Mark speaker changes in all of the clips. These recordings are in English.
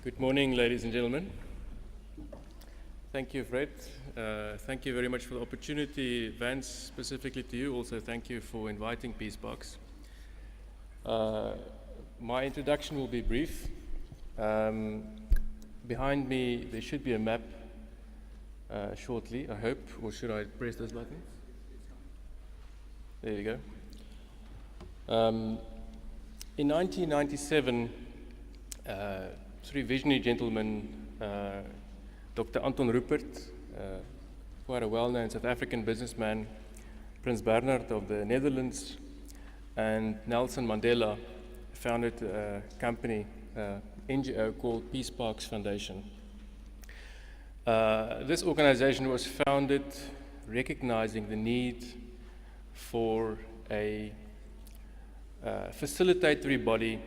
Speaker 1: Good morning, ladies and gentlemen. Thank you, Fred. Thank you very much for the opportunity. Vance, specifically to you, also thank you for inviting Peacebox. My introduction will be brief. Behind me, there should be a map shortly, I hope, or should I press this button? There you go. In 1997, three visionary gentlemen, Dr. Anton Rupert, quite a well-known South African businessman, Prince Bernhard of the Netherlands, and Nelson Mandela founded a company, NGO called Peace-Kavango Foundation. This organization was founded recognizing the need for a facilitatory body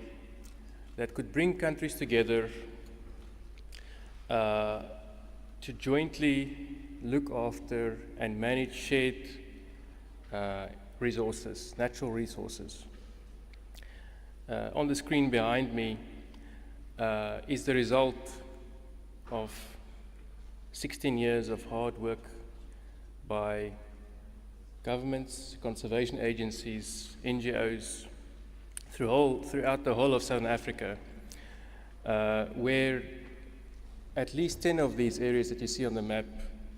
Speaker 1: that could bring countries together to jointly look after and manage shared resources, natural resources. On the screen behind me is the result of 16 years of hard work by governments, conservation agencies, NGOs, throughout the whole of Southern Africa, where at least 10 of these areas that you see on the map,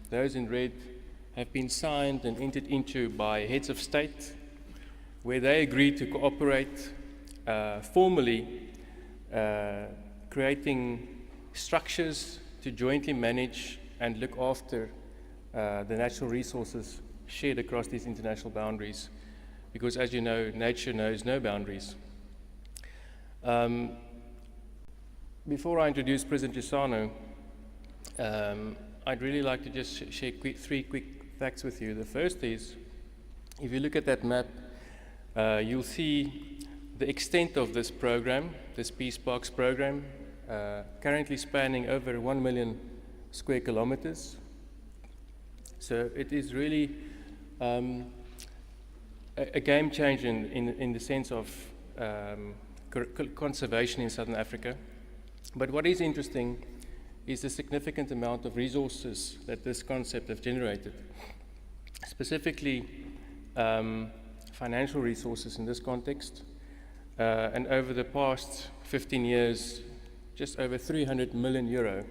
Speaker 1: those in red, have been signed and entered into by heads of state, where they agreed to cooperate formally, creating structures to jointly manage and look after the natural resources shared across these international boundaries. Because as you know, nature knows no boundaries. Before I introduce President Chisano, I'd really like to just share three quick facts with you. The first is, if you look at that map, you'll see the extent of this program, this Peace-Kavango program, currently spanning over 1 million square kilometers. So it is really a game changer in the sense of conservation in Southern Africa. But what is interesting is the significant amount of resources that this concept has generated. Specifically, financial resources in this context. And over the past 15 years, just over 300 million euro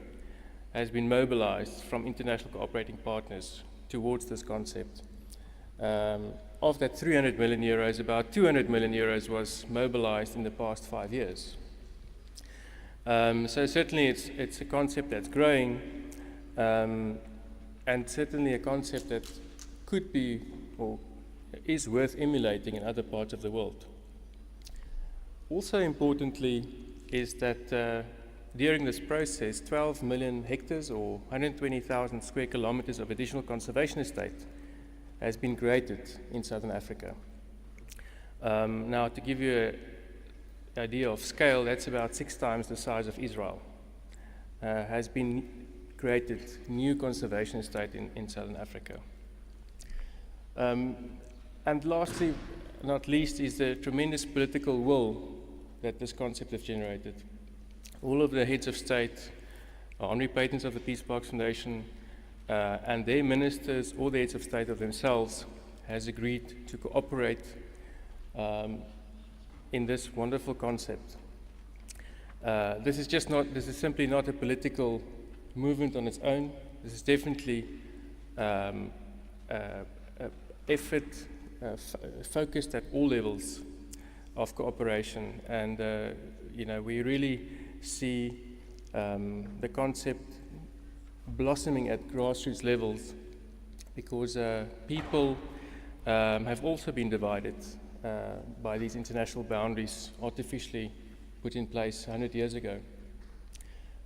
Speaker 1: has been mobilized from international cooperating partners towards this concept. Of that 300 million euros, about 200 million euros was mobilized in the past 5 years. So certainly it's a concept that's growing, and certainly a concept that could be or is worth emulating in other parts of the world. Also importantly is that during this process, 12 million hectares or 120,000 square kilometers of additional conservation estate has been created in Southern Africa. Now, to give you an idea of scale, that's about 6 times the size of Israel. Has been created new conservation estate in Southern Africa. And lastly, not least, is the tremendous political will that this concept has generated. All of the heads of state, honorary patrons of the Peace-Kavango Foundation, and their ministers or the heads of state of themselves has agreed to cooperate in this wonderful concept. This is simply not a political movement on its own. This is definitely effort focused at all levels of cooperation, and we really see the concept blossoming at grassroots levels, because people have also been divided by these international boundaries artificially put in place 100 years ago.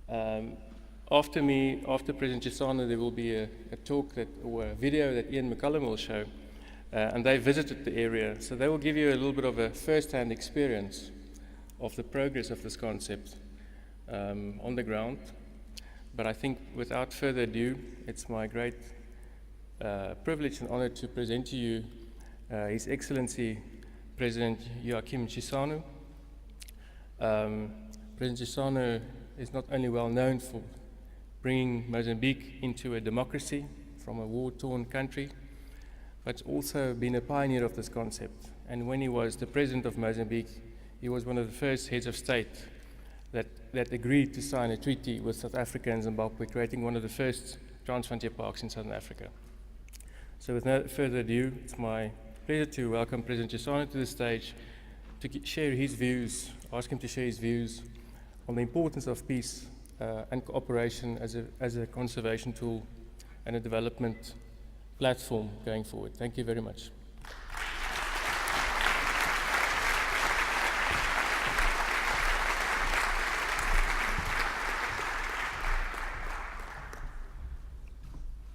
Speaker 1: After President Chisano, there will be a talk or a video that Ian McCullum will show, and they visited the area, so they will give you a little bit of a first-hand experience of the progress of this concept on the ground. But I think without further ado, it's my great privilege and honor to present to you His Excellency President Joachim Chisano. President Chisano is not only well known for bringing Mozambique into a democracy from a war-torn country, but also been a pioneer of this concept. And when he was the president of Mozambique, he was one of the first heads of state that agreed to sign a treaty with South Africa and Zimbabwe, creating one of the first transfrontier parks in Southern Africa. So with no further ado, it's my pleasure to welcome President Chisano to the stage to share his views, ask him to share his views on the importance of peace and cooperation as a conservation tool and a development platform going forward. Thank you very much.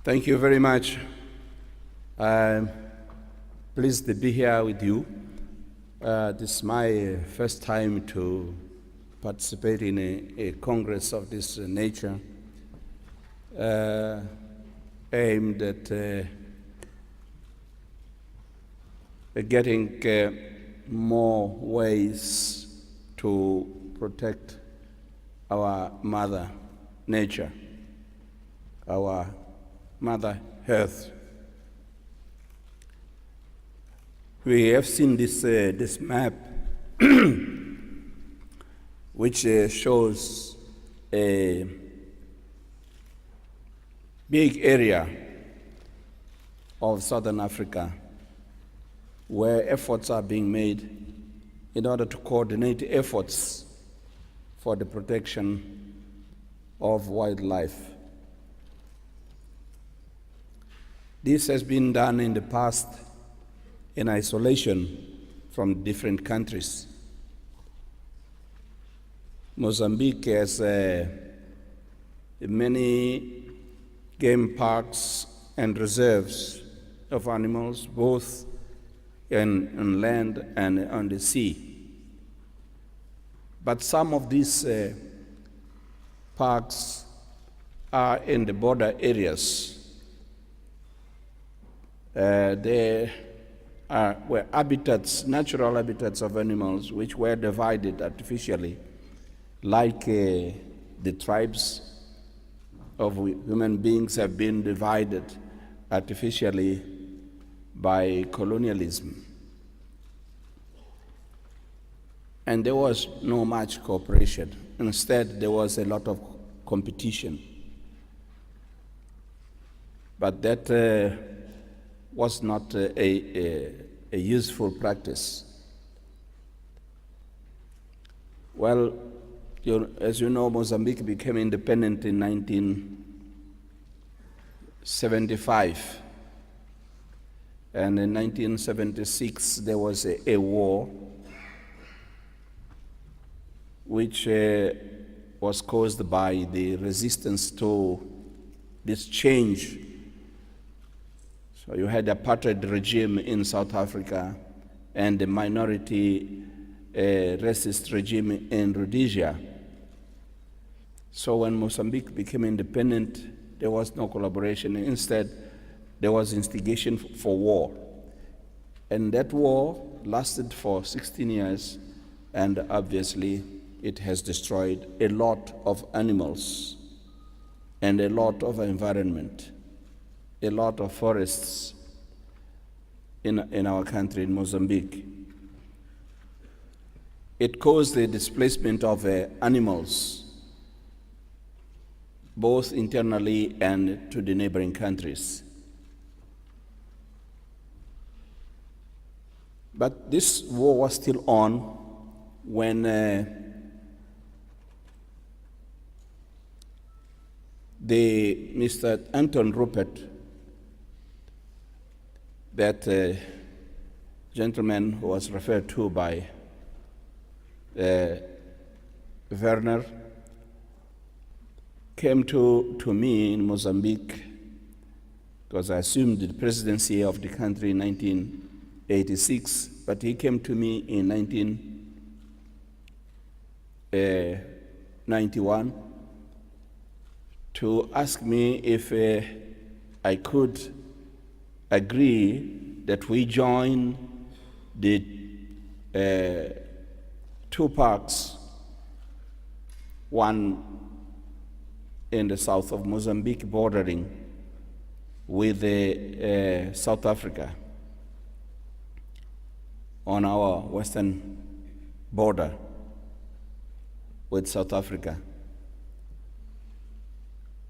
Speaker 2: Thank you very much. I'm pleased to be here with you. This is my first time to participate in a congress of this nature, aimed at getting more ways to protect our mother nature, our Mother Earth. We have seen this map, which shows a big area of Southern Africa where efforts are being made in order to coordinate efforts for the protection of wildlife. This has been done in the past in isolation from different countries. Mozambique has many game parks and reserves of animals, both on land and on the sea. But some of these parks are in the border areas. There were habitats, natural habitats of animals, which were divided artificially, like the tribes of human beings have been divided artificially by colonialism. And there was no much cooperation. Instead, there was a lot of competition. But that was not a useful practice. Well, as you know, Mozambique became independent in 1975. And in 1976, there was a war which was caused by the resistance to this change. So you had apartheid regime in South Africa and the minority racist regime in Rhodesia. So when Mozambique became independent, there was no collaboration. Instead, there was instigation for war. And that war lasted for 16 years, and obviously it has destroyed a lot of animals and a lot of environment, a lot of forests in our country, in Mozambique. It caused the displacement of animals, both internally and to the neighboring countries. But this war was still on when Mr. Anton Rupert, that gentleman who was referred to by Werner, came to me in Mozambique, because I assumed the presidency of the country in 1986, but he came to me in 1991 to ask me if I could agree that we join the two parks one in the south of Mozambique bordering with South Africa on our western border with South Africa.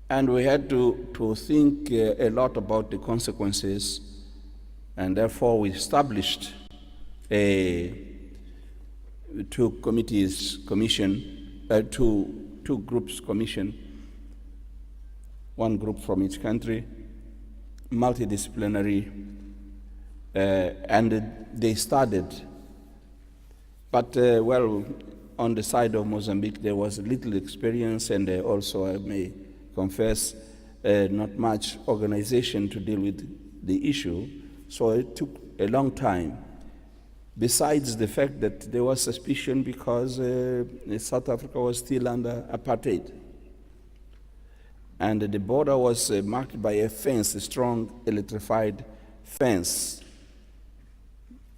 Speaker 2: And we had to think a lot about the consequences, and therefore we established two groups commission, one group from each country, multidisciplinary, and they started. But on the side of Mozambique, there was little experience, and also, I may confess, not much organization to deal with the issue. So it took a long time. Besides the fact that there was suspicion because South Africa was still under apartheid. And the border was marked by a fence, a strong electrified fence.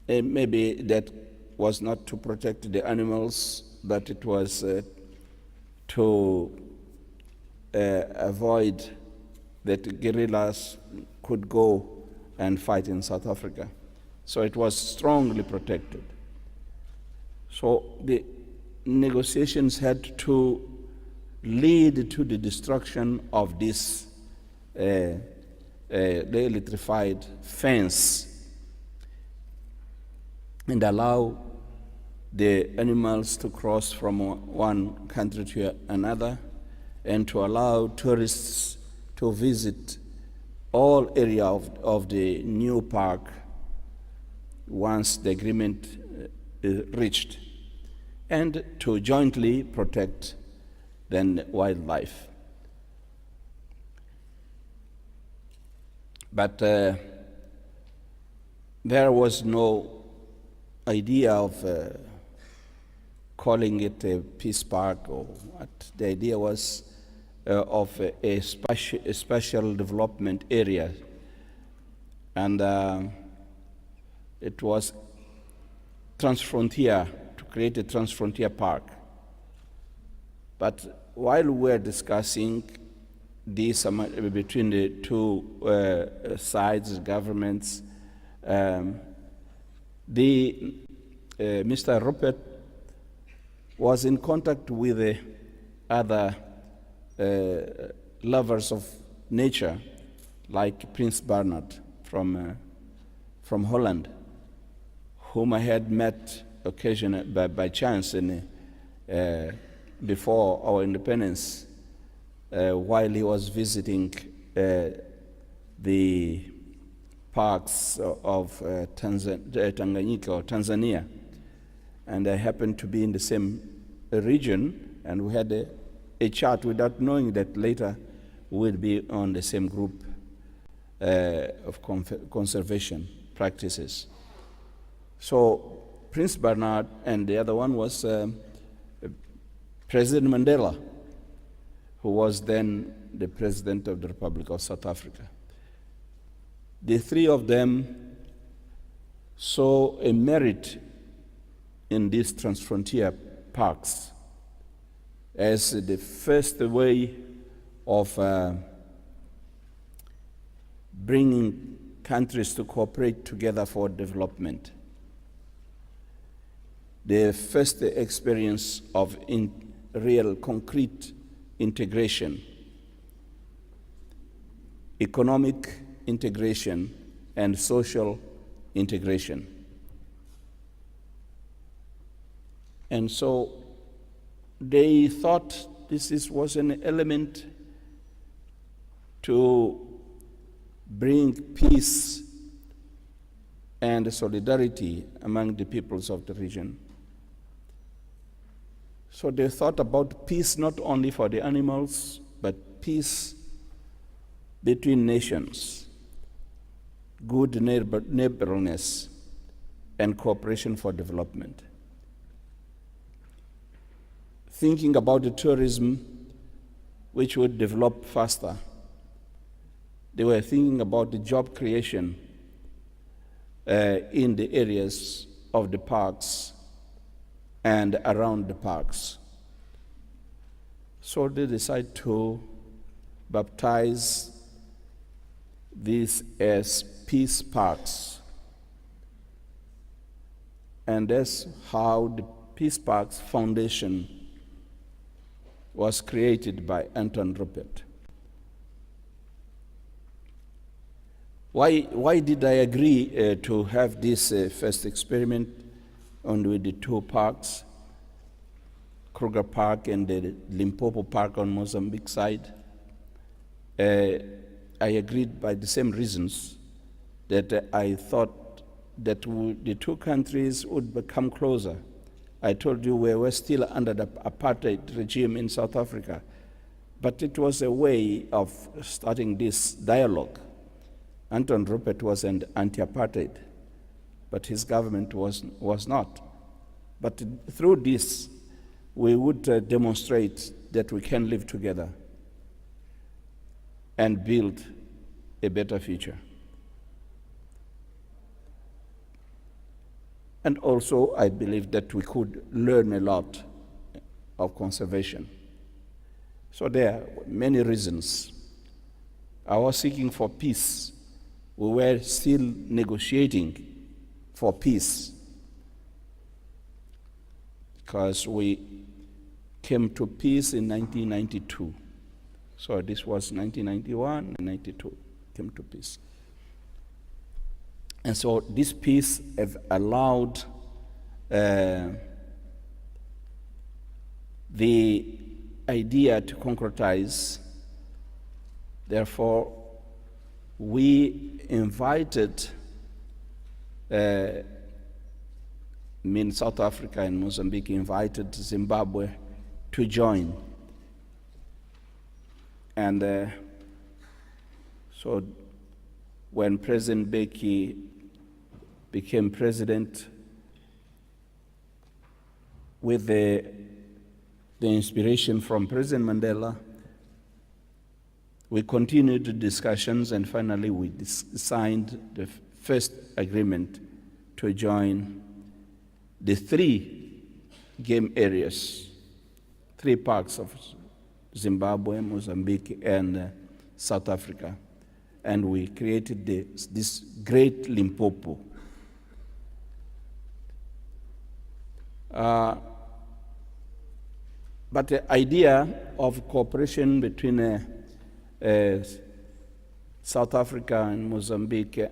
Speaker 2: Maybe that was not to protect the animals, but it was to avoid that guerrillas could go and fight in South Africa. So it was strongly protected. So the negotiations had to lead to the destruction of this the electrified fence and allow the animals to cross from one country to another, and to allow tourists to visit all area of the new park once the agreement is reached, and to jointly protect the wildlife. But there was no idea of calling it a peace park or what. The idea was of a special development area, and it was transfrontier, to create a transfrontier park. But while we were discussing this between the two sides, governments, Mr. Rupert was in contact with other lovers of nature, like Prince Bernhard from Holland, whom I had met occasionally by chance before our independence, while he was visiting the parks of Tanganyika or Tanzania. And I happened to be in the same region, and we had a chat without knowing that later we'd be on the same group of conservation practices. So Prince Bernhard, and the other one was President Mandela, who was then the President of the Republic of South Africa. The three of them saw a merit in these transfrontier parks as the first way of bringing countries to cooperate together for development. The first experience of real concrete integration, economic integration, and social integration. And so they thought this was an element to bring peace and solidarity among the peoples of the region. So they thought about peace not only for the animals, but peace between nations, good neighborliness, and cooperation for development. Thinking about the tourism which would develop faster. They were thinking about the job creation in the areas of the parks and around the parks. So they decide to baptize these as peace parks. And that's how the Peace Parks Foundation was created by Anton Rupert. Why did I agree to have this first experiment with the two parks, Kruger Park and the Limpopo Park on Mozambique side? I agreed by the same reasons that I thought that the two countries would become closer. I told you we were still under the apartheid regime in South Africa, but it was a way of starting this dialogue. Anton Rupert was an anti-apartheid, but his government was not. But through this, we would demonstrate that we can live together and build a better future. And also, I believe that we could learn a lot of conservation. So there are many reasons. I was seeking for peace. We were still negotiating for peace because we came to peace in 1992. So this was 1991 and 92, came to peace. And so this peace have allowed the idea to concretize. Therefore, we invited South Africa and Mozambique invited Zimbabwe to join. And so when President Mbeki became president, with the inspiration from President Mandela, we continued the discussions, and finally we signed the first agreement to join the 3 game areas, 3 parks of Zimbabwe, Mozambique, and South Africa. And we created this great Limpopo. But the idea of cooperation between South Africa and Mozambique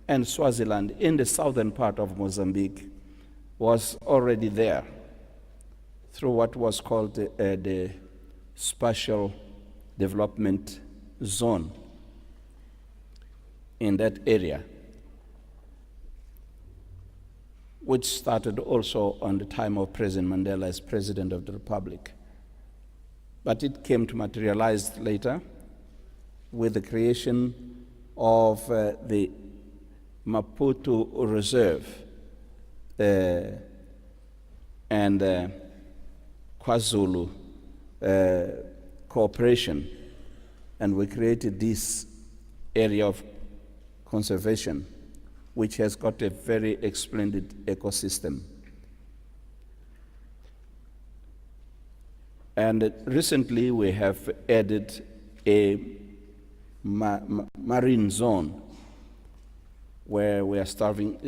Speaker 2: and Swaziland in the southern part of Mozambique was already there through what was called the Spatial Development Zone in that area, which started also on the time of President Mandela as President of the Republic. But it came to materialize later with the creation of the Maputo Reserve and KwaZulu cooperation, and we created this area of conservation, which has got a very splendid ecosystem. And recently we have added a marine zone where we are striving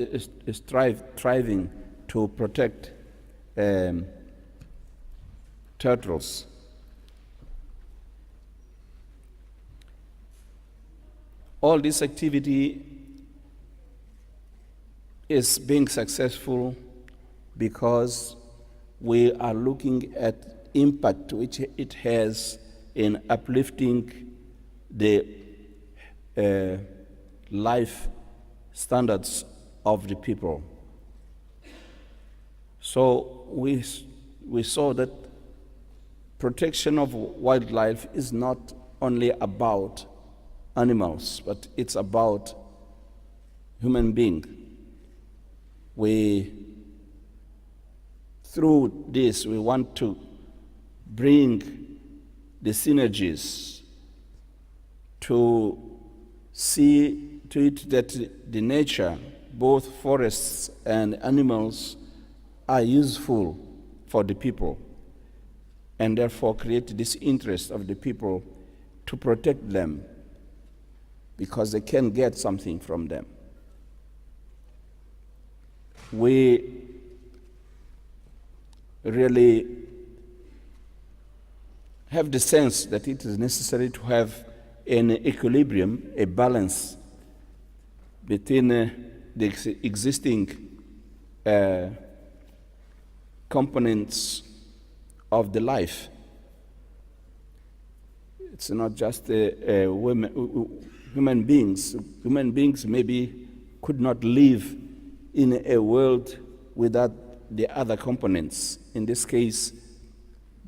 Speaker 2: to protect turtles. All this activity is being successful because we are looking at impact which it has in uplifting the life standards of the people. So we saw that protection of wildlife is not only about animals, but it's about human being. Through this, we want to bring the synergies to see to it that the nature, both forests and animals, are useful for the people. and therefore create this interest of the people to protect them because they can get something from them. We really have the sense that it is necessary to have an equilibrium, a balance between the existing components of the life. It's not just human beings. Human beings maybe could not live in a world without the other components. In this case,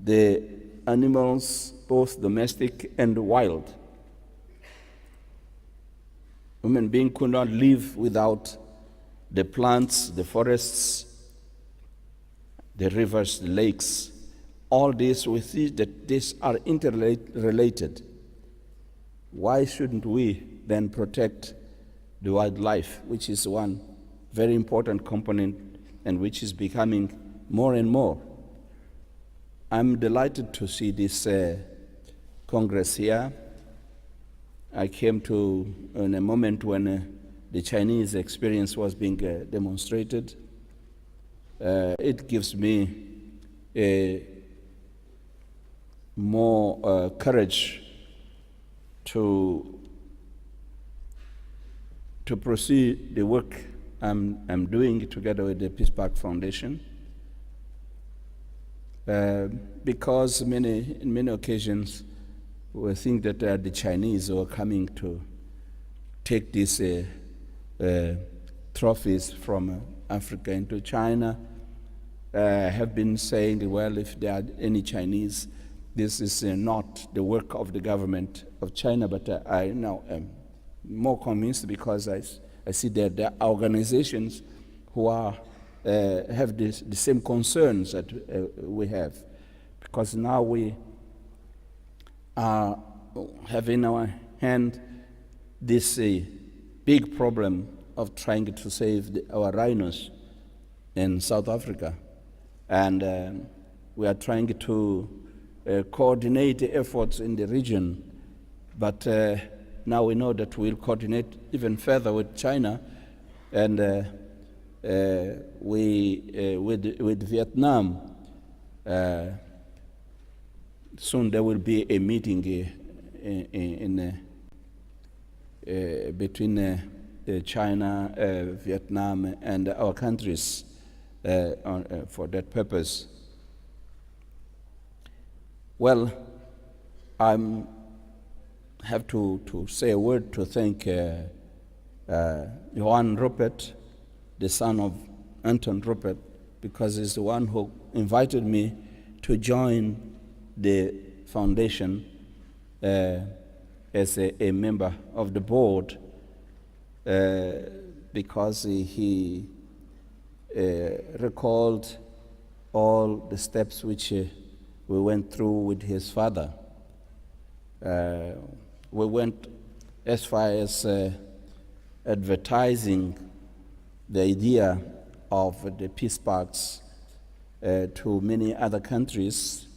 Speaker 2: the animals, both domestic and wild. Human beings could not live without the plants, the forests, the rivers, the lakes. All this, we see that these are interrelated. Why shouldn't we then protect the wildlife, which is one very important component and which is becoming more and more? I'm delighted to see this Congress here. I came to in a moment when the Chinese experience was being demonstrated. It gives me more courage to proceed the work I'm doing together with the Peace-Kavango Foundation, because in many occasions we think that the Chinese who are coming to take these trophies from Africa into China have been saying, well, if there are any Chinese, this is not the work of the government of China. But I now am more convinced because I see that there are organizations who are have the same concerns that we have, because now we have in our hand this big problem of trying to save our rhinos in South Africa, and we are trying to coordinate the efforts in the region, but now we know that we'll coordinate even further with China, and with Vietnam. Soon there will be a meeting between China, Vietnam, and our countries for that purpose. Well, I have to say a word to thank Johan Rupert, the son of Anton Rupert, because he's the one who invited me to join the foundation as a member of the board, because he recalled all the steps which we went through with his father. We went as far as advertising the idea of the peace parks to many other countries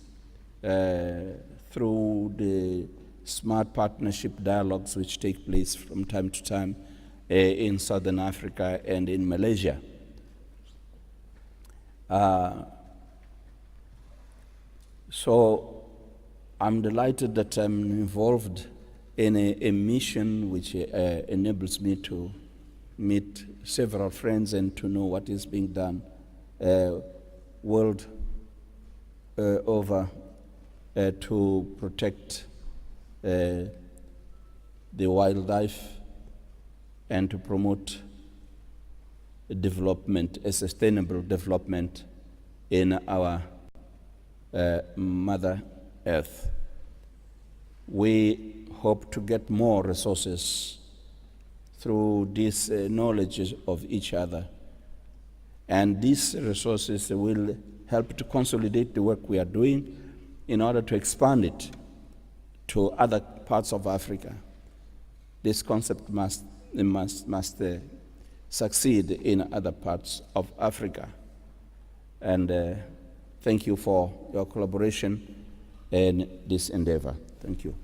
Speaker 2: through the smart partnership dialogues which take place from time to time in Southern Africa and in Malaysia. So I'm delighted that I'm involved in a mission which enables me to meet several friends and to know what is being done world over to protect the wildlife and to promote development, a sustainable development in our Mother Earth. We hope to get more resources through this knowledge of each other, and these resources will help to consolidate the work we are doing in order to expand it to other parts of Africa. This concept must succeed in other parts of Africa. And thank you for your collaboration in this endeavor. Thank you.